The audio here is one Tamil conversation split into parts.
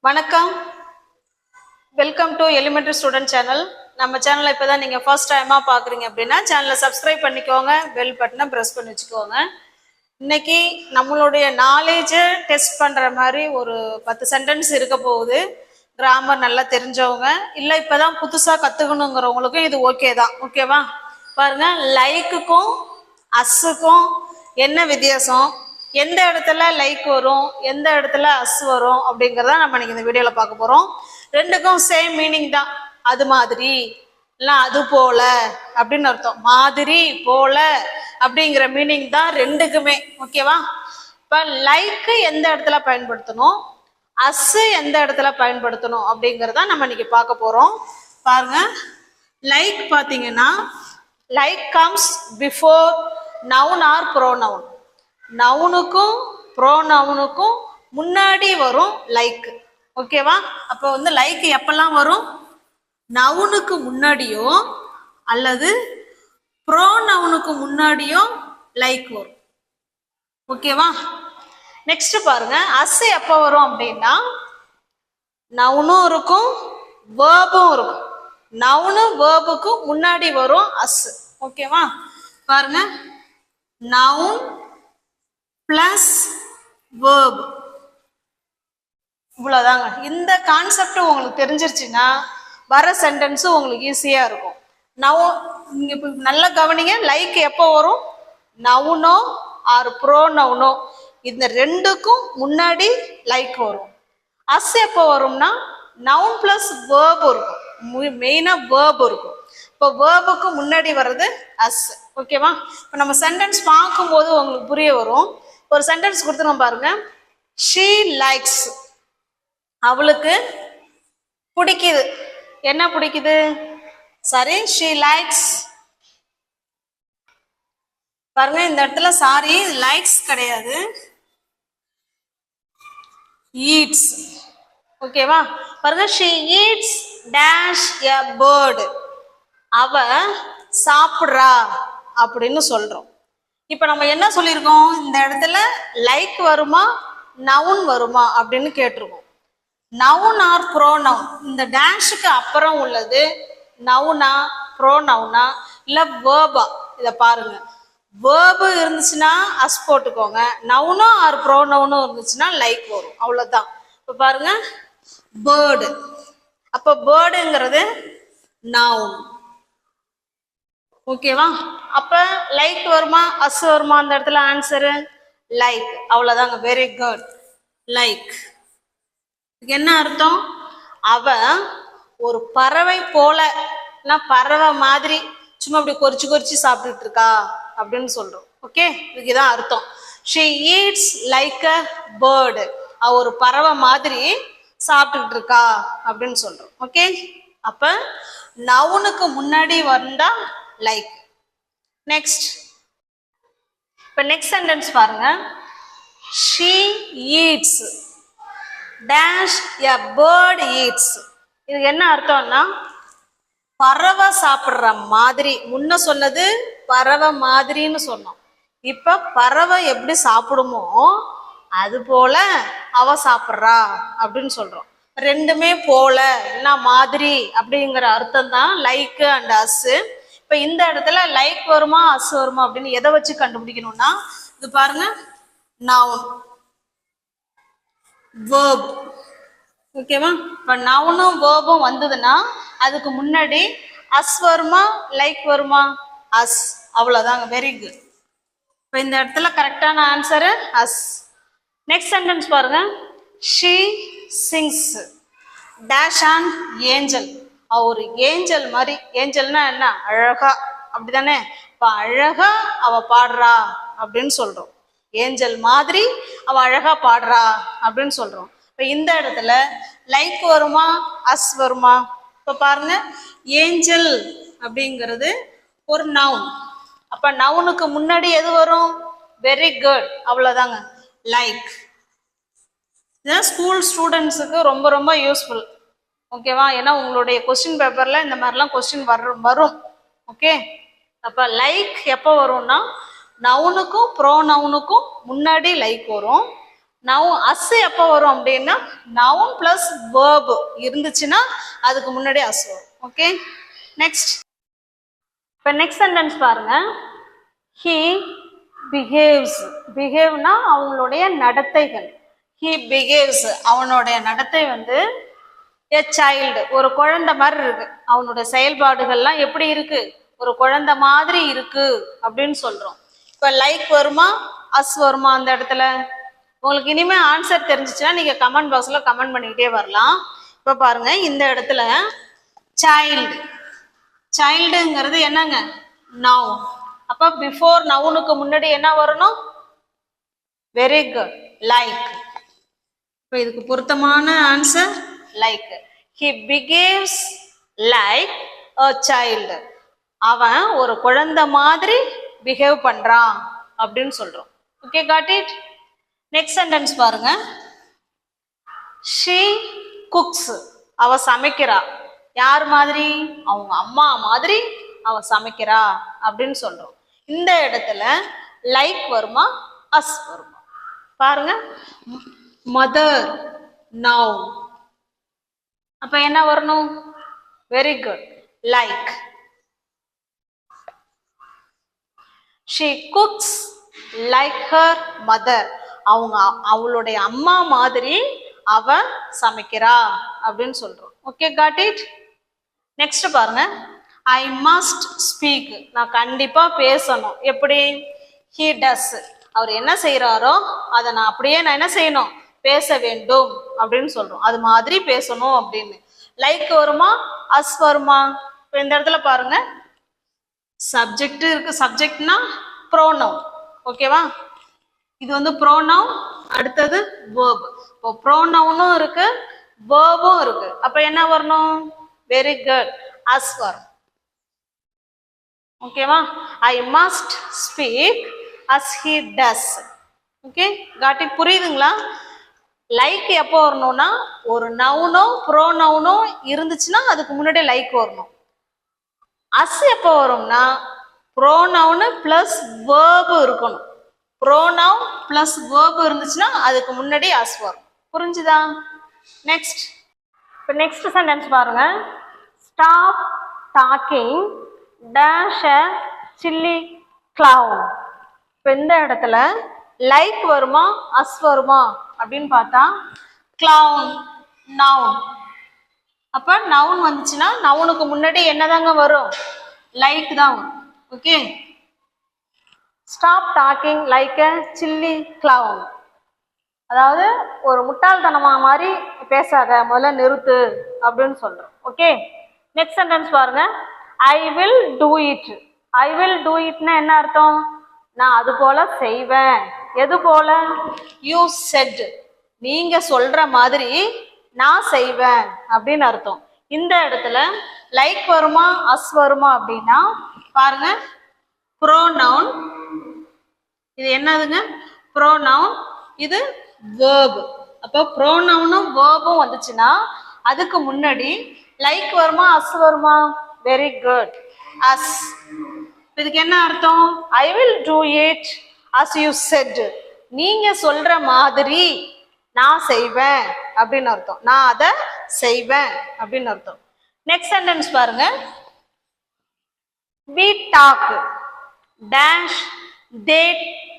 வணக்கம், welcome to elementary student channel. நம்ம சேனலை இப்போ தான் நீங்கள் ஃபர்ஸ்ட் டைமாக பார்க்குறீங்க அப்படின்னா சேனலை சப்ஸ்கிரைப் பண்ணிக்கோங்க, பெல் பட்டனை ப்ரெஸ் பண்ணி வச்சுக்கோங்க. இன்னைக்கு நம்மளுடைய நாலேஜை டெஸ்ட் பண்ணுற மாதிரி ஒரு 10 சென்டென்ஸ் இருக்க போகுது. கிராமர் நல்லா தெரிஞ்சவங்க இல்லை இப்போ தான் புதுசாக கற்றுக்கணுங்கிறவங்களுக்கும் இது ஓகே தான். ஓகேவா? பாருங்க, லைக்குக்கும் அஸ்ஸுக்கும் என்ன வித்தியாசம், எந்த இடத்துல லைக் வரும், எந்த இடத்துல அஸ் வரும் அப்படிங்கிறத நம்ம இன்னைக்கு இந்த வீடியோவில் பார்க்க போகிறோம். ரெண்டுக்கும் சேம் மீனிங் தான். அது மாதிரி இல்லை அது போல அப்படின்னு அர்த்தம். மாதிரி போல அப்படிங்கிற மீனிங் தான் ரெண்டுக்குமே. ஓகேவா? இப்போ லைக்கு எந்த இடத்துல பயன்படுத்தணும், அஸ் எந்த இடத்துல பயன்படுத்தணும் அப்படிங்கிறத நம்ம இன்னைக்கு பார்க்க போகிறோம். பாருங்க, லைக் பார்த்தீங்கன்னா like comes before noun or pronoun. நவுனுக்கும் ப்ரோனவுனுக்கும் முன்னாடி வரும் லைக். ஓகேவா? அப்போ லைக் எப்பெல்லாம் வரும்? நவுனுக்கு முன்னாடியோ அல்லது ப்ரோனவுனுக்கு முன்னாடியோ லைக் வரும். ஓகேவா? நெக்ஸ்ட் பாருங்க, அஸ் எப்போ வரும் அப்படின்னா நவுனும் இருக்கும் வேர்பும் இருக்கும். நவுனு வேர்புக்கு முன்னாடி வரும் அஸ். ஓகேவா? பாருங்க, நவுன் பிளஸ் வேர்ப், இவ்வளோதாங்க. இந்த கான்செப்ட் உங்களுக்கு தெரிஞ்சிருச்சுன்னா வர சென்டென்ஸும் உங்களுக்கு ஈஸியாக இருக்கும். நீங்கள் இப்போ நல்லா கவனிங்க, லைக் எப்போ வரும்? நவுனோ ஆர் ப்ரோனவுனோ இந்த ரெண்டுக்கும் முன்னாடி லைக் வரும். அஸ் எப்போ வரும்னா நவுன் பிளஸ் வேர்ப் இருக்கும், மெயினாக வேர்ப் இருக்கும். இப்போ வேர்புக்கு முன்னாடி வர்றது அஸ். ஓகேவா? இப்போ நம்ம சென்டென்ஸ் பார்க்கும்போது உங்களுக்கு புரிய வரும். ஒரு சென்டென்ஸ் கொடுத்துருவோம் பாருங்க. ஷீ லைக்ஸ், அவளுக்கு பிடிக்குது. என்ன பிடிக்குது? Sorry, she likes. பாருங்க, இந்த இடத்துல சாரி லைக்ஸ் கிடையாது, ஈட்ஸ். ஓகேவா? பாருங்க, she eats dash a bird, அவ சாப்பிட்றா அப்படின்னு சொல்றோம். இப்போ நம்ம என்ன சொல்லியிருக்கோம்? இந்த இடத்துல லைக் வருமா நவுன் வருமா அப்படின்னு கேட்டிருக்கோம். நவுன் ஆர் ப்ரோனவுன், இந்த டேஷுக்கு அப்புறம் உள்ளது நவுனா ப்ரோனவுனா இல்லை வேர்பா? இதை பாருங்க, வேர்பு இருந்துச்சுன்னா அஸ் போட்டுக்கோங்க, நவுனும் ஆர் ப்ரோனவுனும் இருந்துச்சுன்னா லைக் வரும். அவ்வளோதான். இப்போ பாருங்க, பேர்டு. அப்போ பேர்டுங்கிறது நவுன். ஓகேவா? அப்ப லைக் வருமா அஸ் வருமா? அந்த இடத்துல ஆன்சரு லைக். அவ்வளவுதாங்க. Very good. லைக் என்ன அர்த்தம்? அவ ஒரு பறவை போல, பறவை மாதிரி சும்மா அப்படி கொறிச்சு கொறிச்சு சாப்பிட்டுட்டு இருக்கா அப்படின்னு சொல்றோம். ஓகே, இதுதான் அர்த்தம். She eats like a bird, அவ ஒரு பறவை மாதிரி சாப்பிட்டுட்டு இருக்கா அப்படின்னு சொல்றோம். ஓகே, அப்ப நவுனுக்கு முன்னாடி வந்தா லைக். நெக்ஸ்ட், இப்போ நெக்ஸ்ட் சென்டென்ஸ் பாருங்க. She eats dash a bird eats. இதுக்கு என்ன அர்த்தம்னா பறவை சாப்பிட்ற மாதிரி. முன்ன சொன்னது பறவை மாதிரின்னு சொன்னோம். இப்ப பறவை எப்படி சாப்பிடுமோ அது போல அவ சாப்பிட்றா அப்படின்னு சொல்றோம். ரெண்டுமே போல என்ன மாதிரி அப்படிங்கிற அர்த்தம் தான் லைக் அண்ட் அஸ். இப்போ இந்த இடத்துல லைக் வருமா அஸ் வருமா அப்படின்னு எதை வச்சு கண்டுபிடிக்கணும்னா, இது பாருங்க, நவுன் வேர்ப். ஓகேவா? இப்போ நவுனும் வேர்பும் வந்ததுன்னா அதுக்கு முன்னாடி அஸ் வருமா லைக் வருமா? அஸ். அவ்வளோதாங்க. Very good. இப்போ இந்த இடத்துல கரெக்டான ஆன்சரு அஸ். நெக்ஸ்ட் சென்டென்ஸ் பாருங்க. She Singh dash on angel, ஒரு ஏஞ்சல் மாதிரி. ஏஞ்சல்னா என்ன? அழகா, அப்படிதானே? இப்போ அழகா அவ பாடுறா அப்படின்னு சொல்றோம். ஏஞ்சல் மாதிரி அவ அழகா பாடுறா அப்படின்னு சொல்றோம். இப்போ இந்த இடத்துல லைக் வருமா அஸ் வருமா? இப்போ பாருங்க, ஏஞ்சல் அப்படிங்கிறது ஒரு நவுன். அப்ப நவுனுக்கு முன்னாடி எது வரும்? Very good. அவ்வளோதாங்க, லைக். இதுதான் ஸ்கூல் ஸ்டூடெண்ட்ஸுக்கு ரொம்ப ரொம்ப யூஸ்ஃபுல். ஓகேவா? ஏன்னா உங்களுடைய கொஸ்டின் பேப்பர்ல இந்த மாதிரிலாம் கொஸ்டின் வரும். ஓகே, அப்ப லைக் எப்போ வரும்னா நவுனுக்கும் ப்ரோனவுனுக்கும் முன்னாடி லைக் வரும். நவுன் அஸ் எப்போ வரும் அப்படின்னா நவுன் பிளஸ் வேர்ப் இருந்துச்சுன்னா அதுக்கு முன்னாடி அஸ் வரும். Okay, next. இப்போ நெக்ஸ்ட் சென்டென்ஸ் பாருங்க. He behaves. பிஹேவ்னா அவங்களுடைய நடத்தைகள். ஹி பிஹேவ்ஸ் அவனுடைய நடத்தை வந்து எ சைல்டு ஒரு குழந்தை மாதிரி இருக்கு. அவனுடைய செயல்பாடுகள்லாம் எப்படி இருக்கு? ஒரு குழந்தை மாதிரி இருக்கு அப்படின்னு சொல்றோம். இப்போ லைக் வருமா அஸ் வருமா அந்த இடத்துல? உங்களுக்கு இனிமே ஆன்சர் தெரிஞ்சிச்சுன்னா நீங்க கமெண்ட் பாக்ஸ்ல கமெண்ட் பண்ணிக்கிட்டே வரலாம். இப்போ பாருங்க, இந்த இடத்துல சைல்டு. சைல்டுங்கிறது என்னங்க? நவுன். அப்ப பிஃபோர் நவுனுக்கு முன்னாடி என்ன வரணும்? Very good, like. இப்போ இதுக்கு பொருத்தமான answer like. He behaves like a child. அவன் ஒரு குழந்தை மாதிரி பிஹேவ் பண்றான் அப்படின்னு சொல்றோம். Okay, got it. Next sentence பாருங்க. she cooks. அவ சமைக்கிறா. யார் மாதிரி? அவங்க அம்மா மாதிரி அவ சமைக்கிறா அப்படின்னு சொல்றோம். இந்த இடத்துல லைக் வருமா அஸ் வருமா? பாருங்க, மதர் நவ். அப்ப என்ன வரணும்? Very good, like. she cooks like her mother. அவளுடைய அம்மா மாதிரி அவ சமைக்கிறா அப்படின்னு சொல்றோம். Okay, got it. நெக்ஸ்ட் பாருங்க. ஐ மஸ்ட் ஸ்பீக். நான் கண்டிப்பா பேசணும். எப்படி? he does. அவர் என்ன செய்யறாரோ அதை நான் அப்படியே நான் என்ன செய்யணும்? பேச வேண்டும் அப்படின்னு சொல்றோம். அது மாதிரி பேசணும் அப்படின்னு. லைக் வருமா அஸ் வருமா? இப்போ இந்த இடத்துல பாருங்க, சப்ஜெக்ட் இருக்கு. சப்ஜெக்ட்னா ப்ரோனவுன். ஓகேவா? இது வந்து ப்ரோனவுன், அடுத்தது வேர்ப். இப்போ ப்ரோனவுனும் இருக்கு வேர்பும் இருக்கு. அப்ப என்ன வரணும்? வெரி குட், அஸ் வரும். ஓகேவா? I must speak as he does. Okay, got it. புரியுதுங்களா? லைக் எப்போ வரணும்னா ஒரு நவுனோ ப்ரோனவுனோ இருந்துச்சுன்னா அதுக்கு முன்னாடி லைக் வரணும். அஸ் எப்போ வரும்னா ப்ரோனவுனு பிளஸ் வேர்பு இருக்கணும். ப்ரோனவுன் பிளஸ் வேர்பு இருந்துச்சுன்னா அதுக்கு முன்னாடி அஸ் வரும். புரிஞ்சுதா? நெக்ஸ்ட். இப்போ நெக்ஸ்ட் சென்டென்ஸ் பாருங்க. ஸ்டாப் டாக்கிங் டேஷ் அ சில்லி கிளவுட். இப்போ இந்த இடத்துல லைக் வருமா அஸ் வருமா அப்படின்னு பார்த்தா கிளவுன் நவுன். அப்ப நவுன் வந்துச்சுன்னா நவுனுக்கு முன்னாடி என்னதாங்க வரும்? லைக் தான் வரும். ஓகே, ஸ்டாப் டாக்கிங் லைக் அ சில்லி கிளவுன். அதாவது ஒரு முட்டாள்தனமா மாதிரி பேசாத, முதல்ல நிறுத்து அப்படின்னு சொல்றோம். ஓகே, நெக்ஸ்ட் சென்டென்ஸ் பாருங்க. I will do it. I will do இட்னா என்ன அர்த்தம்? நான் அது போல செய்வேன். எது போல? You said. நீங்க சொல்ற மாதிரி நான் செய்வேன் அப்படின்னு அர்த்தம். இந்த இடத்துல லைக் வருமா அஸ் வருமா அப்படின்னா பாருங்க, ப்ரோனவுன். இது என்னதுங்க? ப்ரோனவுன். இது வேர்ப். அப்போ ப்ரோனவுனும் வேர்பும் வந்துச்சுன்னா அதுக்கு முன்னாடி லைக் வருமா அஸ் வருமா? Very good, as. இதுக்கு என்ன அர்த்தம்? I will do it as you said. நீங்க சொல்ற மாதிரி நான் செய்வேன் அப்படின்னு அர்த்தம். நான் அதை செய்வேன் அப்படின்னு அர்த்தம். நெக்ஸ்ட் சென்டென்ஸ் பாருங்க. we talk dash they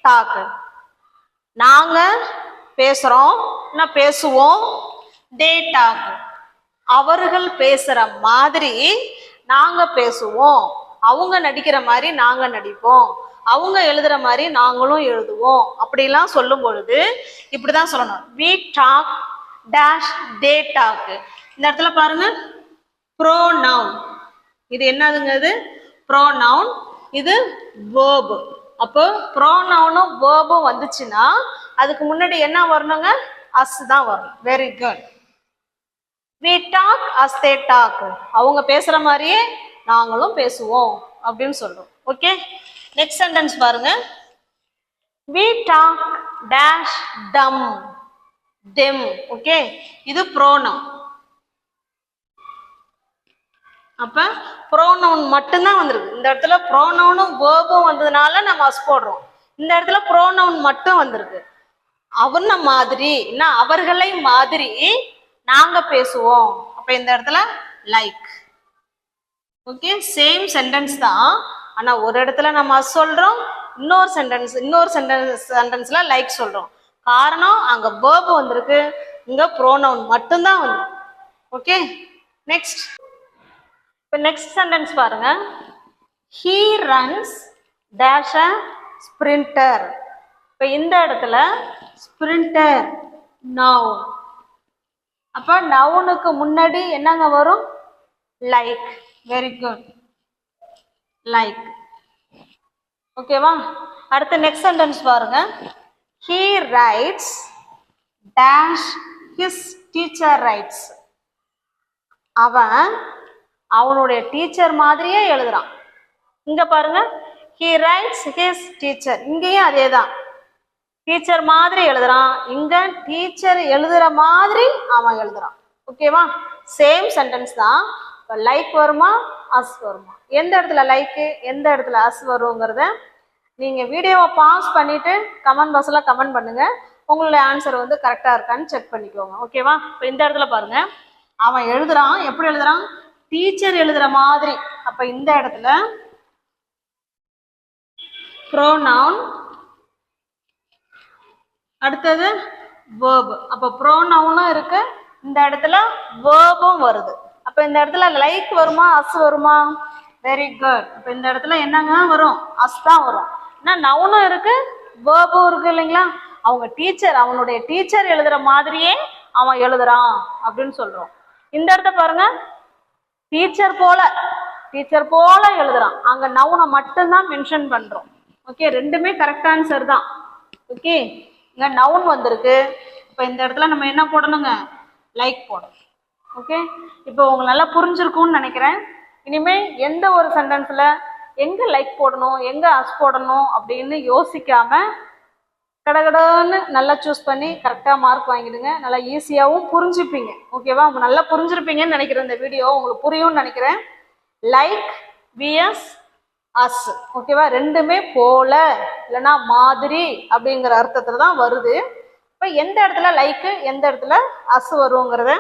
talk. நாங்க பேசுறோம், நான் பேசுவோம். they talk. அவர்கள் பேசுற மாதிரி நாங்க பேசுவோம். அவங்க நடிக்கிற மாதிரி நாங்க நடிப்போம். அவங்க எழுதுற மாதிரி நாங்களும் எழுதுவோம். அப்படிலாம் சொல்லும் பொழுது இப்படிதான் சொல்லணும். we talk dash they talk. இந்த இடத்துல பாருங்க, pronoun. இது என்னதுங்க? இது pronoun. இது verb. அப்போ ப்ரோனவுனும் வேர்பும் வந்துச்சுன்னா அதுக்கு முன்னாடி என்ன வரணுங்க? அஸ் தான் வரணும். Very good. we talk as they talk. அவங்க பேசுற மாதிரியே நாங்களும் பேசுவோம் அப்படின்னு சொல்றோம். ஓகே, நெக்ஸ்ட் சென்டென்ஸ் பாருங்க. we talk dash them them. Okay, இது ப்ரோனவுன். அப்ப ப்ரோனவுன் மட்டும்தான் வந்திருக்கு. இந்த இடத்துல ப்ரோனவுனும் வேர்பும் வந்ததுனால நம்ம அஸ் போடுறோம். இந்த இடத்துல ப்ரோனவுன் மட்டும் வந்திருக்கு. அவன மாதிரி இல்ல அவர்களை மாதிரி நாங்க பேசுவோம். அப்ப இந்த இடத்துல லைக். ஓகே, சேம் சென்டென்ஸ் தான். ஆனா ஒரு இடத்துல நம்ம சொல்றோம், இன்னொரு சென்டென்ஸ்ல லைக் சொல்றோம். காரணம் அங்க verb வந்திருக்கு, இங்க pronoun மட்டும்தான் வந்து. Okay, next. இப்ப நெக்ஸ்ட் சென்டென்ஸ் பாருங்க. He runs dash a sprinter. இப்ப இந்த இடத்துல sprinter noun. அப்ப நவுனுக்கு முன்னாடி என்னங்க வரும்? லைக். Very good, like. ஓகேவா? அடுத்து நெக்ஸ்ட் சென்டென்ஸ் பாருங்க. He writes dash his teacher writes. அவன் அவனுடைய டீச்சர் மாதிரியே எழுதுறான். இங்க பாருங்க, he writes his teacher. இங்கேயும் அதே தான், டீச்சர் மாதிரி எழுதுறான். இங்க டீச்சர் எழுதுற மாதிரி அவன் எழுதுறான். ஓகேவா? சேம் சென்டென்ஸ் தான். லைக் வருமா, அஸ் வருமா? எந்த இடத்துல லைக்கு, எந்த இடத்துல அஸ் வருங்கிறத நீங்க வீடியோவை பாஸ் பண்ணிட்டு கமெண்ட் பாக்ஸ்ல கமெண்ட் பண்ணுங்க. உங்களுடைய ஆன்சர் வந்து கரெக்டா இருக்கான்னு செக் பண்ணிக்கோங்க. ஓகேவா? இப்போ இந்த இடத்துல பாருங்க, அவன் எழுதுறான். எப்படி எழுதுறான்? டீச்சர் எழுதுற மாதிரி. அப்ப இந்த இடத்துல ப்ரோனவுன், அடுத்தது verb. அப்ப ப்ரோனவுனும் இருக்கு, இந்த இடத்துல verbும் வருது. அப்ப இந்த இடத்துல லைக் வருமா, அஸ் வருமா? Very good. அப்ப இந்த இடத்துல என்னங்க வரும்? அஸ் தான் வரும். ஏன்னா நவுனும் இருக்கு, verbும் இருக்கு இல்லைங்களா? அவங்க டீச்சர், அவனுடைய டீச்சர் எழுதுற மாதிரியே அவன் எழுதுறான் அப்படின்னு சொல்றோம். இந்த இடத்த பாருங்க, டீச்சர் போல எழுதுறான். அங்க நவுனை மட்டும்தான் மென்ஷன் பண்றோம். ஓகே, ரெண்டுமே கரெக்ட் ஆன்சர் தான். ஓகே, இங்க நவுன் வந்திருக்கு. இப்ப இந்த இடத்துல நம்ம என்ன போடணுங்க? லைக் போடணும். ஓகே, இப்போ உங்களுக்கு நல்லா புரிஞ்சிருக்கும்னு நினைக்கிறேன். இனிமே எந்த ஒரு சென்டென்ஸ்ல எங்க லைக் போடணும், எங்க அஸ் போடணும் அப்படின்னு யோசிக்காம கடகடன்னு நல்லா சூஸ் பண்ணி கரெக்டா மார்க் வாங்கிடுங்க. நல்லா ஈஸியாகவும் புரிஞ்சுப்பீங்க. ஓகேவா? நல்லா புரிஞ்சிருப்பீங்கன்னு நினைக்கிறேன். இந்த வீடியோ உங்களுக்கு புரியும்னு நினைக்கிறேன். Like VS as. ஓகேவா? ரெண்டுமே போல இல்லைன்னா மாதிரி அப்படிங்கிற அர்த்தத்துல தான் வருது. இப்போ எந்த இடத்துல லைக்கு, எந்த இடத்துல அஸ் வருங்கிறத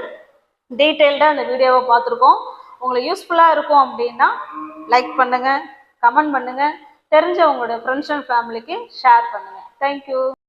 டீட்டெயில்டாக அந்த வீடியோவை பார்த்துருக்கோம். உங்களுக்கு யூஸ்ஃபுல்லாக இருக்கும் அப்படின்னா லைக் பண்ணுங்க, கமெண்ட் பண்ணுங்க, தெரிஞ்ச உங்களுடைய ஃப்ரெண்ட்ஸ் அண்ட் ஃபேமிலிக்கு ஷேர் பண்ணுங்க. தேங்க்யூ.